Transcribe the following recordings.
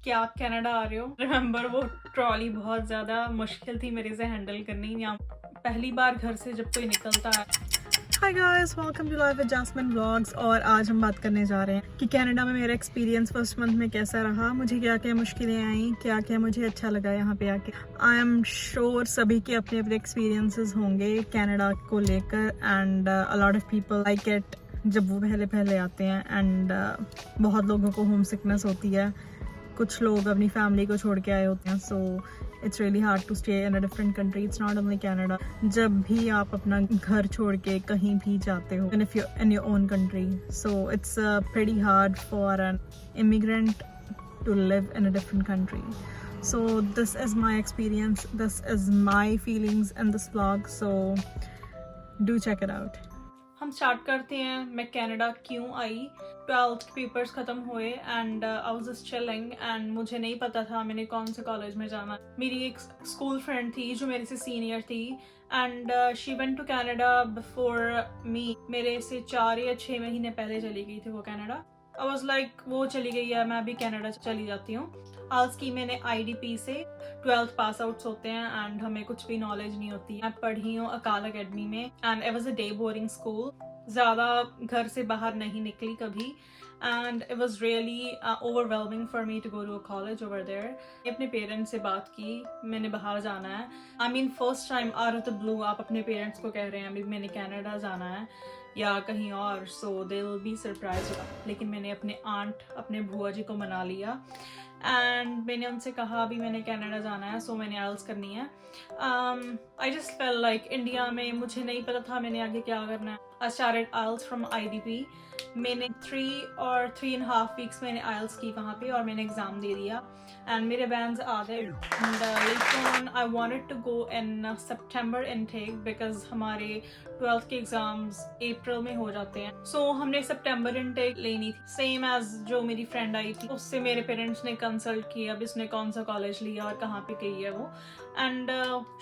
क्या आप कनाडा आ रहे हो? रिमेंबर वो ट्रॉली बहुत ज़्यादा मुश्किल थी मेरे से हैंडल करनी। यहाँ पहली बार घर से जब कोई निकलता है। Hi guys, welcome to life with Jasmine vlogs. और आज हम बात करने जा रहे हैं कि कनाडा में मेरा एक्सपीरियंस फर्स्ट मंथ में कैसा रहा, मुझे क्या क्या मुश्किलें आई, क्या क्या मुझे अच्छा लगा यहाँ पे आके। आई एम श्योर सभी के अपने अपने एक्सपीरियंसेस होंगे कनाडा को लेकर and a lot of people like it जब वो पहले पहले आते हैं एंड बहुत लोगों को होम सिकनेस होती है। कुछ लोग अपनी फैमिली को छोड़ के आए होते हैं, so it's really hard to stay in a different country. It's not only Canada. जब भी आप अपना घर छोड़ के कहीं भी जाते हो if you in your own country, so it's pretty hard for an immigrant to live in a different country. So this is my experience, this is my feelings in this vlog, so do check it out. हम start करते हैं मैं Canada क्यों आई। 12th papers ख़त्म हुए and I was just chilling and मुझे नहीं पता था मैंने कौन से कॉलेज में जाना। मेरी एक स्कूल फ्रेंड थी जो मेरे से सीनियर थी and she went to Canada before me. मेरे से 4 या 6 महीने पहले चली गई थी वो कनाडा। आई वाज लाइक वो चली गई है, मैं भी कनाडा चली जाती हूँ। आल्स की मैंने IDP से 12th पास आउट्स होते हैं एंड हमें कुछ भी नॉलेज नहीं होती। मैं पढ़ी हूँ अकाल अकेडमी में and it was a day boarding school. ज़्यादा घर से बाहर नहीं निकली कभी and it was really overwhelming for me to go to a college over there. अपने पेरेंट्स से बात की, मैंने बाहर जाना है। I mean first time out of the blue आप अपने पेरेंट्स को कह रहे हैं अभी मैंने कनाडा जाना है या कहीं और, सो दे विल बी सरप्राइज। लेकिन मैंने अपने आंट अपने बुआ जी को मना लिया एंड मैंने उनसे कहा अभी मैंने कनाडा जाना है, सो मैंने आइल्स करनी है। I just fail like India में मुझे नहीं पता था मैंने आगे क्या करना है। I started IELTS from IDP। मैंने 3 और 3.5 वीक्स मैंने आइल्स की वहाँ पे और मैंने एग्ज़ाम दे दिया एंड मेरे बैंड्स आ गए। एंड लेकिन I wanted to go in September intake because हमारे 12th के एग्जाम्स अप्रैल में हो जाते हैं। सो हमने सितंबर इनटेक लेनी थी सेम एज जो मेरी फ्रेंड आई थी। उससे मेरे पेरेंट्स ने कंसल्ट किया अब इसने कौन सा कॉलेज लिया और कहाँ पे गई है वो। And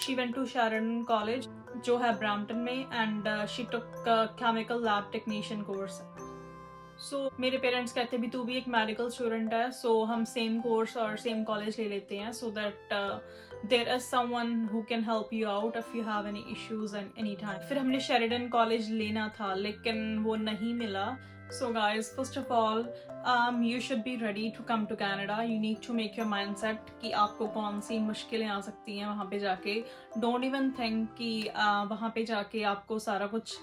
she went to Sheridan college जो है ब्रैम्पटन में and she took chemical lab technician course. So मेरे पेरेंट्स कहते भी तू भी एक मेडिकल स्टूडेंट है, सो हम सेम कोर्स और सेम कॉलेज ले लेते हैं so that there is someone who can help you out if you have any issues and any time. फिर हमने शेरिडन कॉलेज लेना था लेकिन वो नहीं मिला। So guys, first of all, you should be ready to come to Canada. You need to make your mindset कि आपको कौन सी मुश्किलें आ सकती हैं वहाँ पे जाके। Don't even think कि वहाँ पे जाके आपको सारा कुछ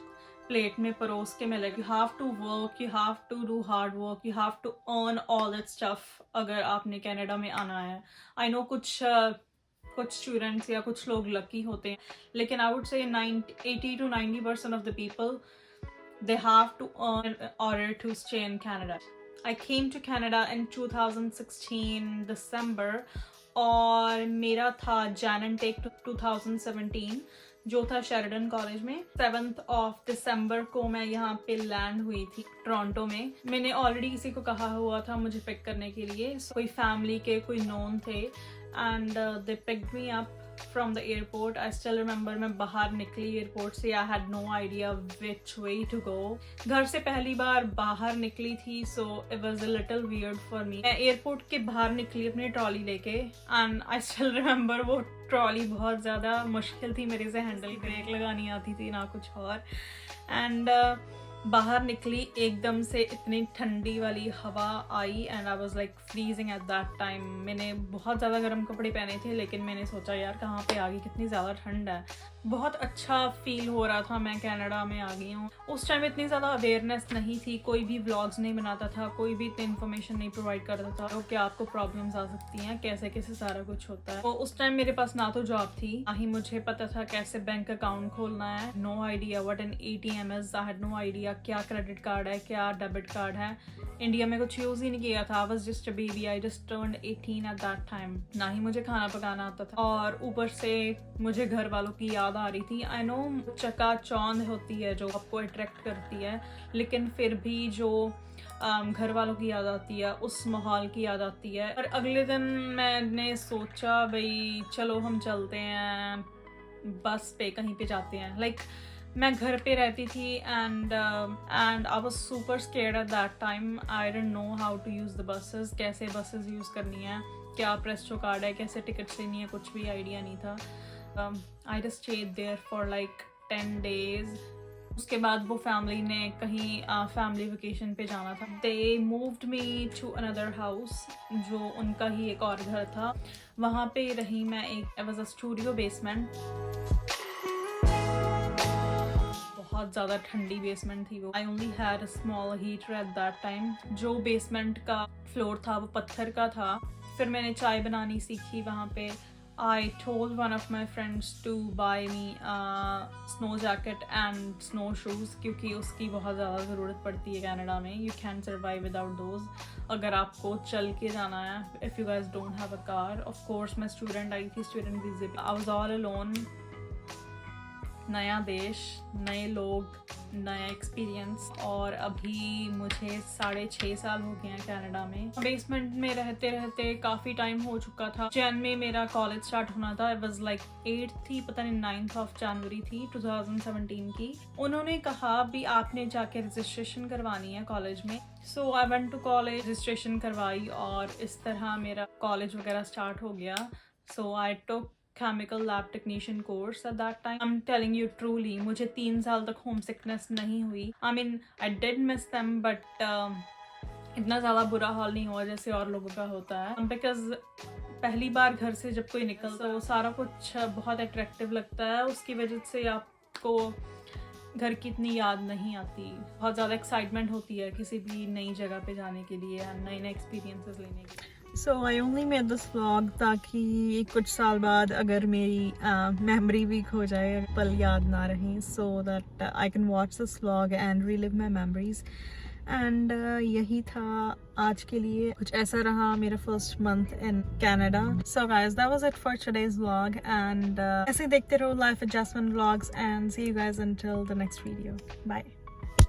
प्लेट में परोस के मिलेगा। You have to work, you have to do hard work, you have to earn all that stuff अगर आपने कनाडा में आना है। I know कुछ स्टूडेंट्स या कुछ लोग लकी होते हैं लेकिन I would say 80 to 90% of the people they have to earn in order to stay in Canada. I came to Canada in 2016 December और मेरा था Jan intake 2017 जो था शेरिडन कॉलेज में। 7th of December को मैं यहाँ पे लैंड हुई थी टोरंटो में। मैंने ऑलरेडी किसी को कहा हुआ था मुझे पिक करने के लिए, कोई फैमिली के कोई नोन थे and they picked me up from the airport. I still remember मैं बाहर निकली एयरपोर्ट से। I had no idea which way to go. घर से पहली बार बाहर निकली थी so it was a little weird for me. मैं एयरपोर्ट के बाहर निकली अपनी ट्रॉली लेके and I still remember वो ट्रॉली बहुत ज़्यादा मुश्किल थी मेरे से हैंडल। ब्रेक लगानी आती थी ना कुछ और एंड बाहर निकली एकदम से इतनी ठंडी वाली हवा आई and I was like freezing at that time. मैंने बहुत ज़्यादा गर्म कपड़े पहने थे लेकिन मैंने सोचा यार कहाँ पे आ गई, कितनी ज़्यादा ठंड है। बहुत अच्छा फील हो रहा था मैं कनाडा में आ गई हूँ। उस टाइम इतनी ज़्यादा अवेयरनेस नहीं थी, कोई भी व्लॉग्स नहीं बनाता था, कोई भी इतनी इन्फॉर्मेशन नहीं प्रोवाइड करता था तो क्या आपको प्रॉब्लम्स आ सकती हैं, कैसे कैसे सारा कुछ होता है। तो उस टाइम मेरे पास ना तो जॉब थी ना ही मुझे पता था कैसे बैंक अकाउंट खोलना है। No idea what an ATM is. I had no idea क्या क्रेडिट कार्ड है क्या डेबिट कार्ड है। इंडिया में कुछ यूज़ ही नहीं किया था। I was just a baby, I just turned 18 eight that time. ना ही मुझे खाना पकाना आता था और ऊपर से मुझे घर वालों की याद आ रही थी। आई नो चकाचौंध होती है जो आपको अट्रैक्ट करती है लेकिन फिर भी जो घर वालों की याद आती है, उस माहौल की याद आती है। और अगले दिन मैंने सोचा भाई चलो हम चलते हैं बस पे कहीं पे जाते हैं। लाइक मैं घर पे रहती थी and I was super scared at that time. I didn't know how to use the buses, कैसे बसेस यूज़ करनी है, क्या प्रेस्टो कार्ड है, कैसे टिकट्स लेनी है, कुछ भी आइडिया नहीं था. I just stayed there for like 10 days. उसके बाद वो फैमिली ने कहीं फैमिली वेकेशन पे जाना था. They moved me to another house, जो उनका ही एक और घर था. वहाँ पे रही मैं. It was a studio basement. बहुत ज़्यादा ठंडी बेसमेंट थी वो. I only had a small heater eight that time. जो बेसमेंट का फ्लोर था वो पत्थर का था. फिर मैंने चाय बनानी सीखी वहाँ पे. I told one of my friends to buy me a snow jacket and snowshoes क्योंकि उसकी बहुत ज़्यादा ज़रूरत पड़ती है कनाडा में. You can't survive without those. अगर आपको चल के जाना है, if you guys don't have a car. Of course मैं स्टूडेंट आई थी, स्टूडेंट वीज़े पे. I was all alone. नया देश, नए लोग, नया एक्सपीरियंस. और अभी मुझे 6.5 साल हो गए हैं कनाडा में. बेसमेंट में रहते रहते काफ़ी टाइम हो चुका था. जैन में मेरा कॉलेज स्टार्ट होना था. इट वाज लाइक 8th थी, पता नहीं 9th of January थी 2017 की. उन्होंने कहा भी आपने जाके रजिस्ट्रेशन करवानी है कॉलेज में. So I went to college, registration करवाई और इस तरह मेरा कॉलेज वगैरह स्टार्ट हो गया. सो आई टुक chemical lab technician course at that time. I'm telling you truly, मुझे 3 साल तक होम सिकनेस नहीं हुई. I mean, I did miss them, but इतना ज़्यादा बुरा हाल नहीं हुआ जैसे और लोगों का होता है. Because पहली बार घर से जब कोई निकलता है, सारा कुछ बहुत अट्रैक्टिव लगता है. उसकी वजह से आपको घर की इतनी याद नहीं आती. बहुत ज़्यादा एक्साइटमेंट होती है किसी भी नई जगह पे जाने के लिए, नए नए एक्सपीरियंसेस लेने के लिए. So I only made this vlog ताकि कुछ साल बाद अगर मेरी मेमोरी वीक हो जाए, पल याद ना रहें, so that I can watch this vlog and relive my memories. And यही था आज के लिए. कुछ ऐसा रहा मेरा first month in Canada. So guys, that was it for today's vlog. And ऐसे देखते रहो Life with Jasmine Vlogs and see you guys until the next video. Bye.